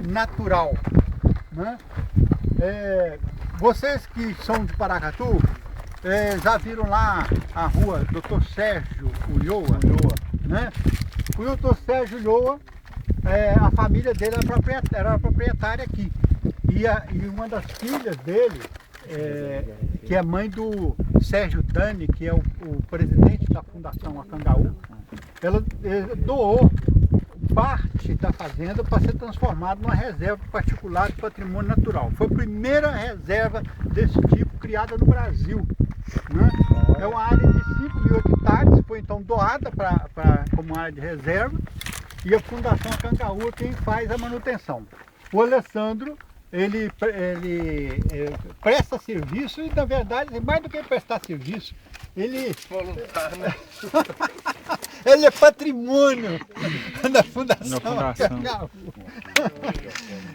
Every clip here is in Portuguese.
Natural, né? Vocês que são de Paracatu, já viram lá a rua Dr. Sérgio Ulloa, né? O Dr. Sérgio Ulloa, a família dele era proprietária aqui. E uma das filhas dele, que é mãe do Sérgio Dani, que é o presidente da Fundação Acangaú, ela doou parte da fazenda para ser transformada numa reserva particular de patrimônio natural. Foi a primeira reserva desse tipo criada no Brasil, né? É uma área de 5.000 hectares, foi então doada como área de reserva, e a Fundação Acangaú é quem faz a manutenção. O Alessandro, ele presta serviço e, na verdade, mais do que prestar serviço, ele ele é patrimônio da Fundação Acangaú.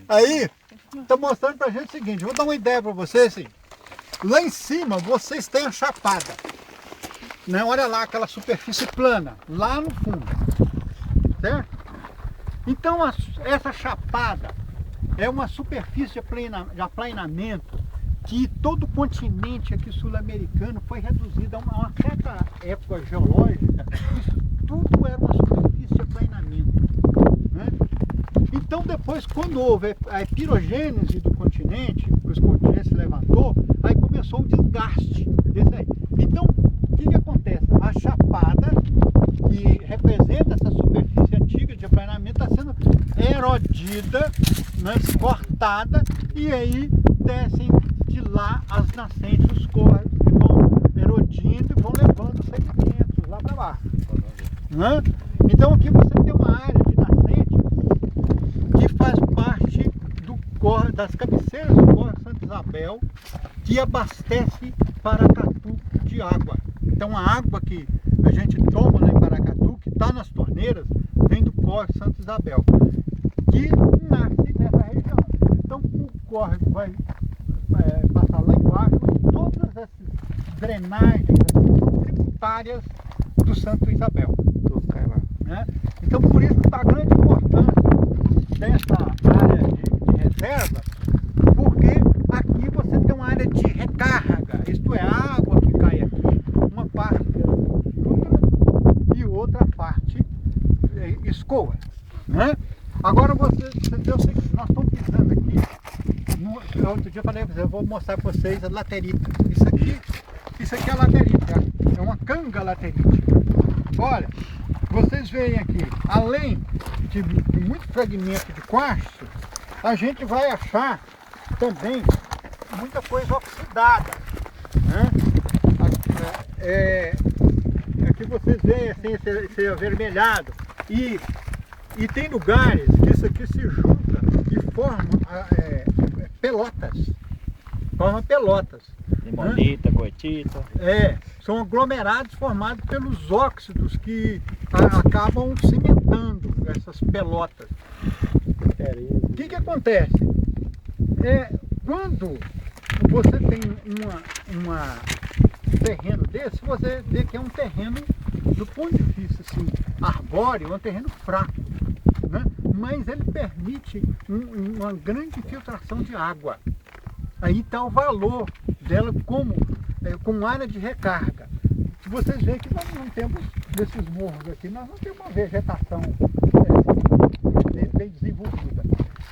Aí, estou mostrando para a gente o seguinte, vou dar uma ideia para vocês, assim. Lá em cima, vocês têm a chapada, né? Olha lá aquela superfície plana, lá no fundo, certo? Então, essa chapada é uma superfície de aplainamento que todo o continente aqui sul-americano foi reduzido a uma certa época geológica. Isso tudo era uma superfície de aplainamento, né? Então depois, quando houve a epirogênese do continente, os continentes se levantou, aí começou o desgaste desse aí. Então, o que acontece? A chapada, que representa essa superfície antiga de aplainamento, está sendo erodida, né, cortada, e aí descem de lá as nascentes, os córregos que vão erodindo e vão levando os sedimentos lá para baixo, né? Então aqui você tem uma área de nascente que faz parte das cabeceiras do córrego Santa Isabel, que abastece Paracatu de água. Então a água que a gente toma lá em Paracatu, que está nas torneiras, vem do córrego Santa Isabel, que nasce nessa região. Então o córrego vai passar lá embaixo, todas essas drenagens são tributárias do Santo Isabel. Tudo cai lá, né? Então por isso a grande importância dessa área de reserva, porque aqui você tem uma área de recarga, isto é, a água que cai aqui, uma parte filtra e outra parte escoa, né? Agora você vê o seguinte, nós estamos pisando aqui, outro dia eu falei para vocês, eu vou mostrar para vocês a laterita. Isso aqui é a laterita, é uma canga laterite. Olha, vocês veem aqui, além de muito fragmento de quartzo, a gente vai achar também muita coisa oxidada, né? Aqui vocês veem assim, esse avermelhado, e tem lugares que isso aqui se junta e forma pelotas. Forma pelotas. limonita, goetita. São aglomerados formados pelos óxidos que acabam cimentando essas pelotas. O que acontece? Quando você tem um terreno desse, você vê que é um terreno, do ponto de vista assim, arbóreo, é um terreno fraco, né? Mas ele permite uma grande filtração de água. Aí está o valor dela como área de recarga. Se vocês veem que nós não temos, desses morros aqui, nós não temos uma vegetação bem desenvolvida.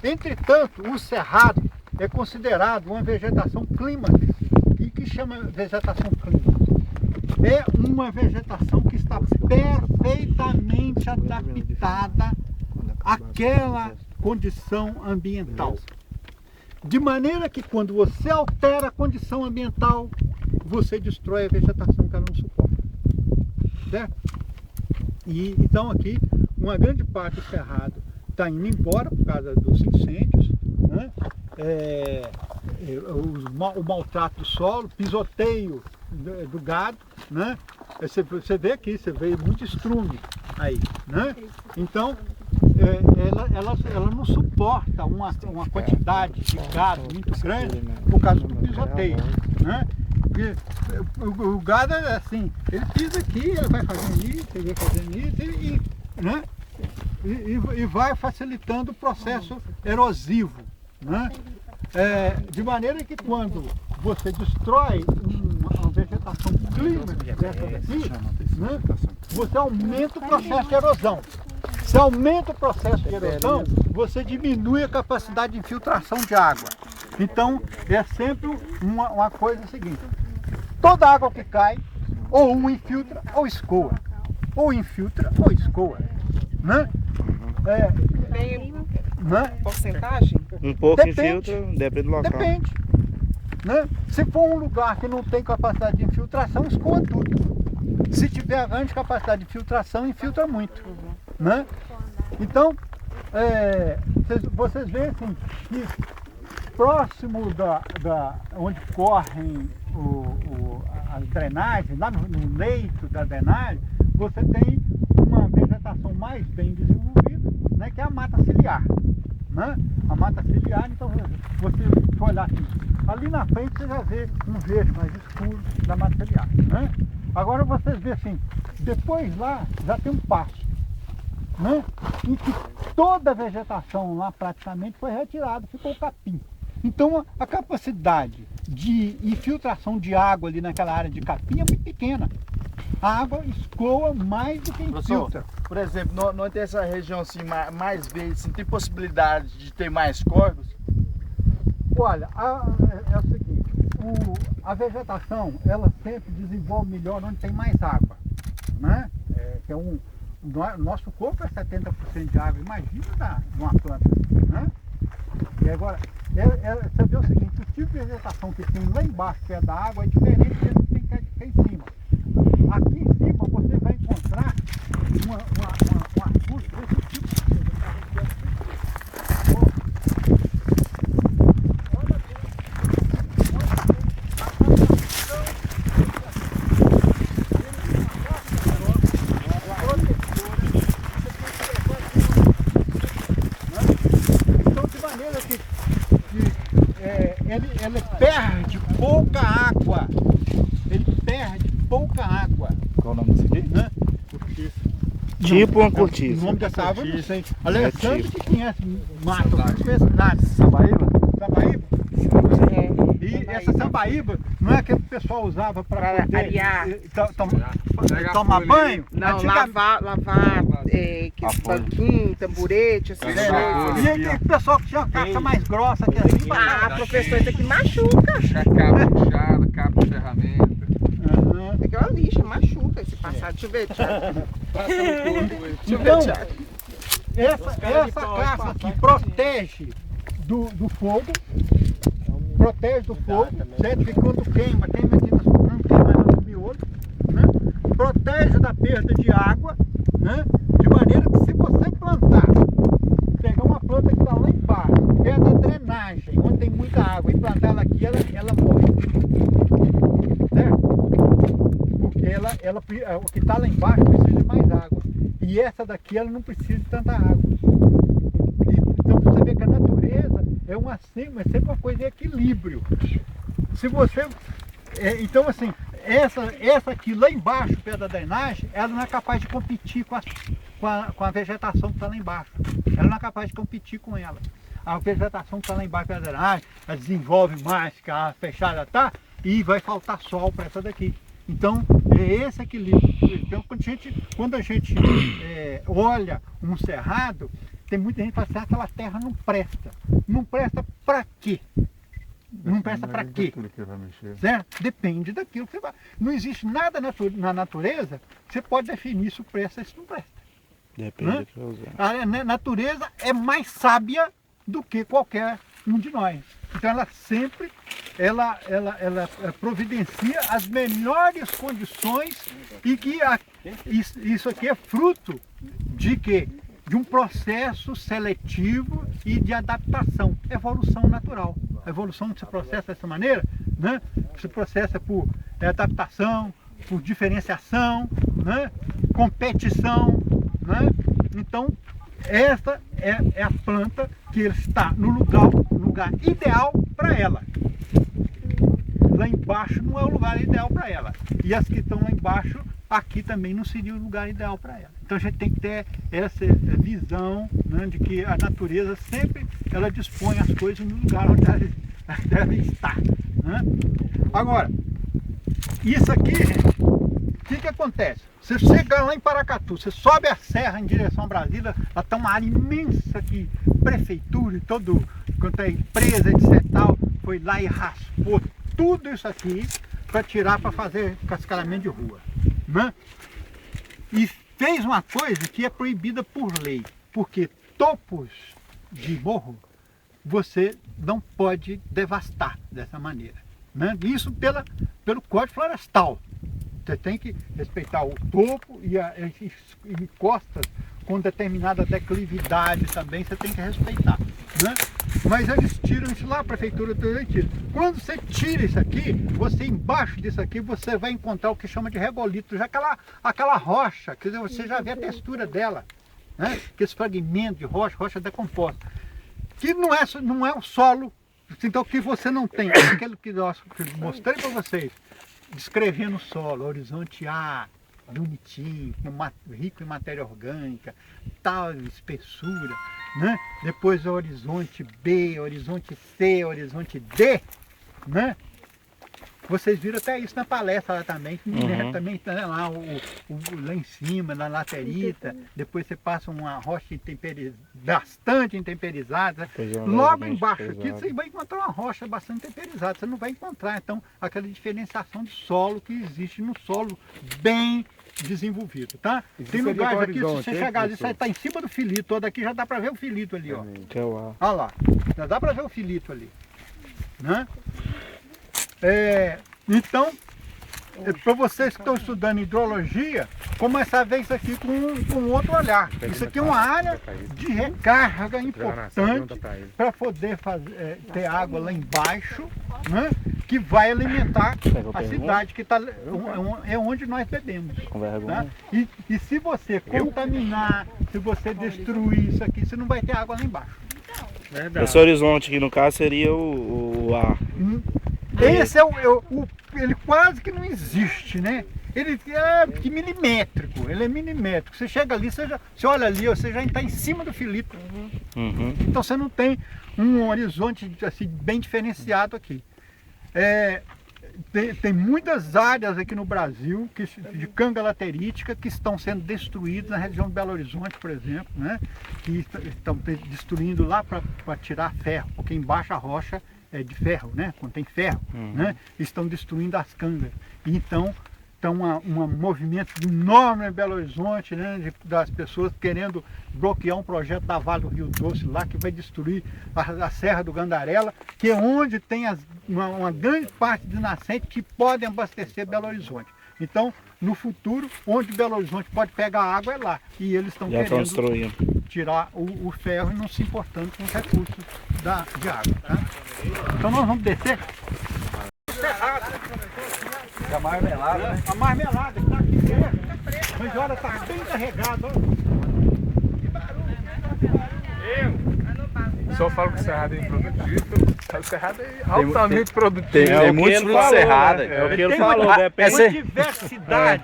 Entretanto, o cerrado é considerado uma vegetação clímax. E que chama vegetação clímax? É uma vegetação que está perfeitamente adaptada àquela condição ambiental. De maneira que quando você altera a condição ambiental, você destrói a vegetação que ela não suporta. Certo? E então aqui, uma grande parte do cerrado está indo embora por causa dos incêndios, né? O maltrato do solo, pisoteio do gado, né? Você vê aqui, você vê muito estrume aí, né? Então, ela não suporta uma quantidade de gado muito grande por causa do pisoteio, né? Porque o gado é assim, ele pisa aqui, ele vai fazendo isso, ele vai fazendo isso, né? e vai facilitando o processo erosivo, né? De maneira que quando você destrói uma vegetação clima dessa daqui, né, você aumenta o processo de erosão. Se aumenta o processo de erosão, você diminui a capacidade de infiltração de água. Então, é sempre uma coisa seguinte: toda água que cai, ou infiltra ou escoa. Ou infiltra ou escoa. Né? Tem Né? porcentagem? Um pouco Depende. infiltra, depende do local. Depende. Né? Se for um lugar que não tem capacidade de infiltração, escoa tudo. Se tiver grande capacidade de infiltração, infiltra muito. Né? Então, vocês veem assim, que próximo onde correm as drenagens, lá no leito da drenagem, você tem uma vegetação mais bem desenvolvida, né, que é a mata ciliar. Né? A mata ciliar, então você for olhar assim, ali na frente você já vê um verde mais escuro da mata ciliar. Né? Agora vocês veem assim, depois lá já tem um pasto, né, em que toda a vegetação lá praticamente foi retirada, ficou o capim. Então a capacidade de infiltração de água ali naquela área de capim é muito pequena. A água escoa mais do que infiltra. Por exemplo, nós temos essa região assim, mais verde, assim, tem possibilidade de ter mais córregos? Olha, é o seguinte, a vegetação, ela sempre desenvolve melhor onde tem mais água. Né? Nosso corpo é 70% de água, imagina numa planta. Né? E agora, você vê o seguinte, o tipo de vegetação que tem lá embaixo, perto da água, é diferente do que tem que ficar em cima. Aqui em cima você vai encontrar uma arbusto desse tipo de vegetação. Olha então, de maneira que ele perde pouca água. Ele perde pouca água. Qual o nome disso aqui? Né? Tipo uma O cortiça. nome dessa árvore eu não sei. É Alessandro tipo. que conhece mato, eu não conheço nada. Sambaíba? Sambaíba? E essa sambaíba não é aquele que o pessoal usava para Pra arear. tomar banho? Não, Antigamente- lavar banquinho, tamborete, essas E coisas. aí tem pessoal que tinha uma caça mais grossa que assim. Professor, isso aqui machuca. Cabo puxado, cabo de ferramenta. Aham. Isso aqui é uma lixa, machuca esse passado. Deixa eu ver, Thiago. Deixa eu Então, ver, Thiago. essa caça aqui protege do fogo, protege do fogo, certo? Que quando queima aqui, não queima no miolo, né? Protege da perda de água, né? De maneira que se você plantar, pegar uma planta que está lá embaixo, perto da drenagem, onde tem muita água, e plantar ela aqui, ela morre. Certo? Porque o que está lá embaixo precisa de mais água. E essa daqui ela não precisa de tanta água. Então você vê que a natureza é sempre uma coisa de equilíbrio. Se você. Então assim, essa aqui lá embaixo, perto da drenagem, ela não é capaz de competir com a vegetação que está lá embaixo. Ela não é capaz de competir com ela. A vegetação que está lá embaixo, perto da drenagem, ela desenvolve mais, que a fechada está, e vai faltar sol para essa daqui. Então, é esse equilíbrio. Então, quando a gente olha um cerrado, tem muita gente que fala assim, aquela terra não presta. Não presta para quê? Não presta para quê? Certo? Depende daquilo que você vai. Não existe nada na natureza que você pode definir se presta ou se não presta. Depende Né? do que eu usar. A natureza é mais sábia do que qualquer um de nós. Então ela sempre providencia as melhores condições e que isso aqui é fruto de quê? De um processo seletivo e de adaptação, evolução natural. A evolução se processa dessa maneira, né? Se processa por adaptação, por diferenciação, né? Competição, né? Então essa é a planta que está no lugar ideal para ela. Lá embaixo não é o lugar ideal para ela. E as que estão lá embaixo aqui também não seria o lugar ideal para ela. Então a gente tem que ter essa visão, né, de que a natureza sempre ela dispõe as coisas no lugar onde elas devem estar, né? Agora, isso aqui, gente, o que acontece? Você chega lá em Paracatu, você sobe a serra em direção a Brasília, lá está uma área imensa que prefeitura e todo, quanto é empresa, etc. tal, foi lá e raspou tudo isso aqui para tirar, para fazer cascalhamento de rua, né? E fez uma coisa que é proibida por lei, porque topos de morro você não pode devastar dessa maneira, né? Isso pelo Código Florestal. Você tem que respeitar o topo e as encostas com determinada declividade também, você tem que respeitar, né? Mas eles tiram isso lá, a prefeitura também tira. Quando você tira isso aqui, você embaixo disso aqui, você vai encontrar o que chama de regolito, já aquela rocha, quer dizer, você já vê a textura dela, né? Aqueles fragmentos de rocha decomposta, que não é o solo, então que você não tem, aquilo que eu mostrei para vocês, descrevendo o solo, horizonte A, bonitinho, rico em matéria orgânica, tal espessura, né? Depois o horizonte B, horizonte C, horizonte D, né? Vocês viram até isso na palestra lá também, também tá lá, lá em cima, na laterita, depois você passa uma rocha bastante intemperizada, logo embaixo aqui você vai encontrar uma rocha bastante temperizada, você não vai encontrar então aquela diferenciação de solo que existe no solo bem desenvolvido, tá? Tem lugares aqui, se você chegar ali, você está em cima do filito, todo aqui já dá para ver o filito ali, ó. Olha lá, já dá para ver o filito ali, né? Então, para vocês que estão estudando hidrologia, começar a ver isso aqui com outro olhar. Isso aqui é uma área de recarga importante para poder ter água lá embaixo, né, que vai alimentar a cidade, que é onde nós bebemos. Tá? E se você contaminar, se você destruir isso aqui, você não vai ter água lá embaixo. Esse horizonte aqui no caso seria o ar. Esse ele quase que não existe, né? Ele é milimétrico, ele é milimétrico. Você chega ali, você olha ali, você já está em cima do filito. Então você não tem um horizonte assim, bem diferenciado aqui. Tem muitas áreas aqui no Brasil de canga laterítica que estão sendo destruídas na região de Belo Horizonte, por exemplo, né? Que estão destruindo lá para tirar ferro, porque embaixo a rocha é de ferro, né? Contém ferro, né? Estão destruindo as cangas. Então, um movimento enorme em Belo Horizonte, né? Das pessoas querendo bloquear um projeto da Vale do Rio Doce lá, que vai destruir a Serra do Gandarela, que é onde tem uma grande parte de nascentes que podem abastecer Belo Horizonte. Então, no futuro, onde Belo Horizonte pode pegar água é lá. E eles estão querendo tirar o ferro e não se importando com os recursos de água. Tá? Então nós vamos descer. A marmelada, né? A marmelada que está aqui dentro. Mas olha, está bem carregado. O senhor fala que o Cerrado é improdutivo, o Cerrado é altamente produtivo. Tem muitos frutos cerrados. É o que ele falou,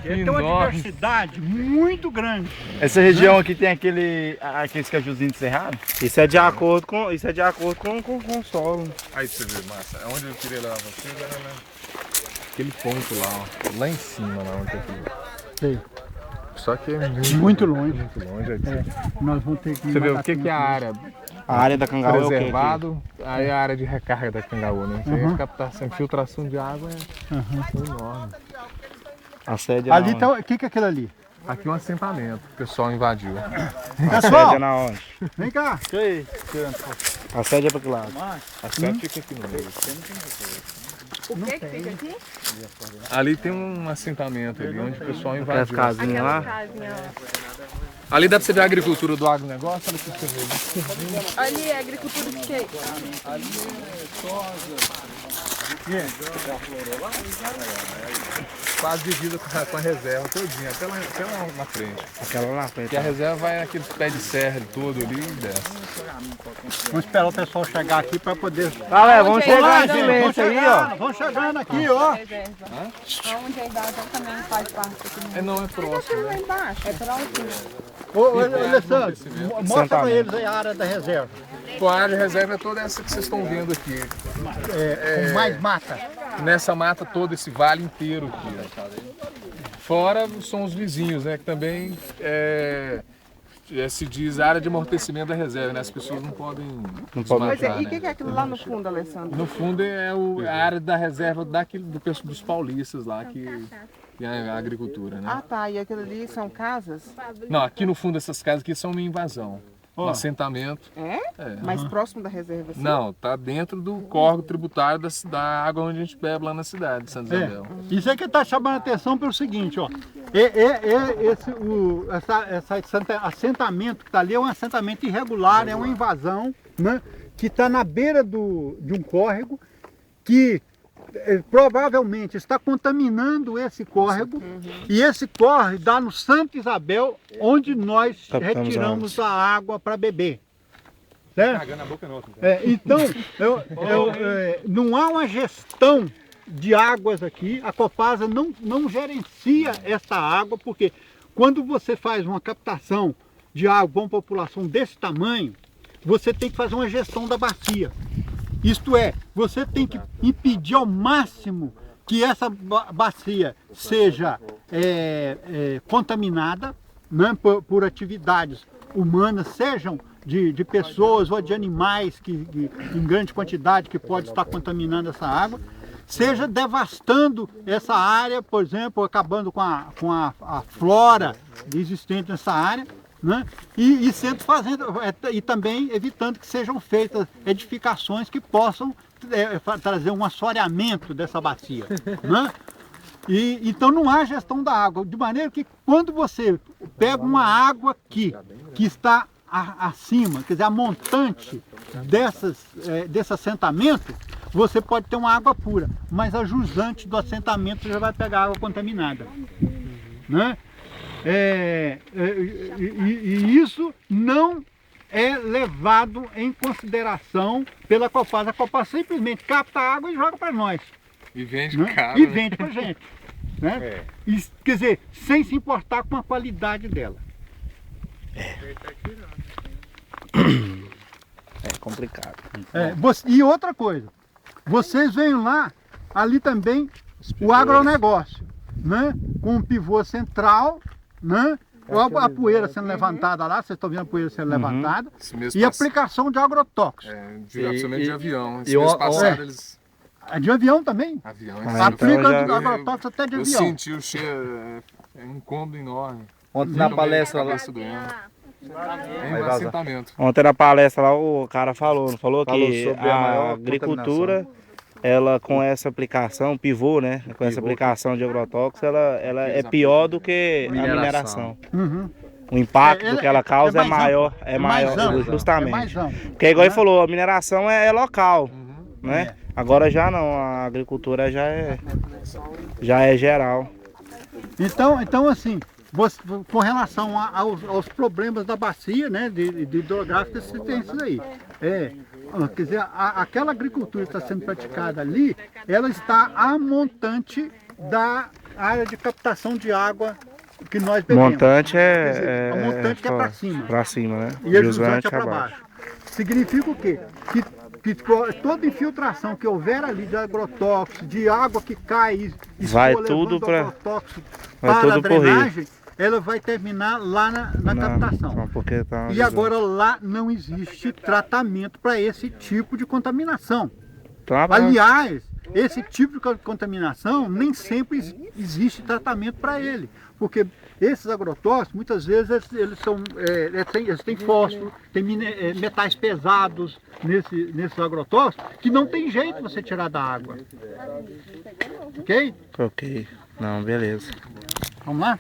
tem uma diversidade muito grande. Essa região aqui tem aqueles cajuzinhos de cerrado? Isso é de acordo com o solo. Aí você vê, massa, onde eu queria levar vocês era aquele ponto lá, ó, lá em cima, lá onde Sei. Só que é muito longe. Muito longe. Nós vamos ter que... Você vê o que é a área? A área da Cangaú reservado, aí é a área de recarga da Cangaú, né? Isso aí é captação, infiltração de água é enorme. A sede ali tá, o que é aquilo ali? Aqui é um assentamento, o pessoal invadiu. A sede é na onde? Vem cá. A sede é para que lado? A sede fica aqui no meio. O que fica aqui? Ali tem um assentamento ali, onde o pessoal invadiu. Aquelas casinhas lá? Ali dá pra você ver a agricultura do agronegócio, olha pra você ver. Ali é agricultura de quê? Ali é soja, Quase divisa com a reserva todinha, até lá na frente. Aquela lá na frente. Porque a reserva vai naquele pé de serra todo ali e desce. Vamos esperar o pessoal chegar aqui para poder... Galera, vamos chegar Olá, em gente, silêncio aí, ó. vamos chegando aqui, ó. Onde a invasão também faz parte aqui. Não, é próximo, né? É próximo. Ô, Alessandro, mostra para eles aí a área da reserva. A área de reserva é toda essa que vocês estão vendo aqui. Com mais mata. Nessa mata toda, esse vale inteiro aqui. Fora são os vizinhos, né? Que também se diz área de amortecimento da reserva, né? As pessoas não podem desmatar, Mas e o né? que é aquilo lá no fundo, Alessandro? No fundo é a área da reserva dos paulistas lá, que é a agricultura, né? Ah, tá. E aquilo ali são casas? Não, aqui no fundo essas casas aqui são uma invasão. Um assentamento. É? Mais próximo da reserva, assim? Não, tá dentro do córrego tributário da água onde a gente bebe lá na cidade de Santa Isabel. Isso aqui está chamando a atenção pelo seguinte, ó. Esse assentamento que está ali é um assentamento irregular, é uma invasão, né? Que está na beira de um córrego que provavelmente está contaminando esse córrego e esse córrego dá no Santa Isabel, onde nós retiramos a água para beber. Certo? Então, não há uma gestão de águas aqui, a Copasa não gerencia essa água, porque quando você faz uma captação de água para uma população desse tamanho, você tem que fazer uma gestão da bacia. Isto é, você tem que impedir ao máximo que essa bacia seja contaminada, né, por atividades humanas, sejam de pessoas ou de animais em grande quantidade que pode estar contaminando essa água, seja devastando essa área, por exemplo, acabando com a flora existente nessa área, né? E também evitando que sejam feitas edificações que possam trazer um assoreamento dessa bacia, né? Então não há gestão da água, de maneira que quando você pega uma água que está acima, quer dizer, a montante desse assentamento, você pode ter uma água pura, mas a jusante do assentamento já vai pegar água contaminada, né? E isso não é levado em consideração pela Copasa. A Copasa simplesmente capta a água e joga para nós. E vende né? caro, E né? vende para gente. Né? E, quer dizer, sem se importar com a qualidade dela. É complicado. E outra coisa, vocês veem lá, ali também, o agronegócio, né? Com um pivô central, né? A poeira sendo levantada lá, vocês estão vendo a poeira sendo levantada, e aplicação de agrotóxicos. Direcionamento de avião. Esse mês passado eles... De avião também? Avião. Aplica agrotóxicos até de avião. Eu senti o cheiro, é um incômodo enorme. Ontem na palestra lá. Assentamento. Ontem na palestra lá o cara falou que sobre a maior agricultura, ela com essa aplicação, pivô, né? Com essa aplicação de agrotóxicos, ela é pior do que a mineração. Uhum. O impacto que ela causa é maior, amplo, justamente. é mais amplo. Porque igual ele falou, a mineração é local, né? Agora já não, a agricultura já é geral. Então assim, com relação aos problemas da bacia, né, de hidrográfica, você tem isso aí. Quer dizer, aquela agricultura que está sendo praticada ali, ela está a montante da área de captação de água que nós bebemos. Montante a montante é para cima. Para cima, né? E a jusante é para baixo. Significa o quê? Que toda infiltração que houver ali de agrotóxico, de água que cai e vai tudo para a drenagem, ela vai terminar lá na captação. Porque tá e agora lá não existe tratamento para esse tipo de contaminação. Aliás, esse tipo de contaminação nem sempre existe tratamento para ele, porque esses agrotóxicos muitas vezes eles têm fósforo, tem metais pesados nesses agrotóxicos que não tem jeito você tirar da água. Ok? Ok. Não, beleza. Vamos lá?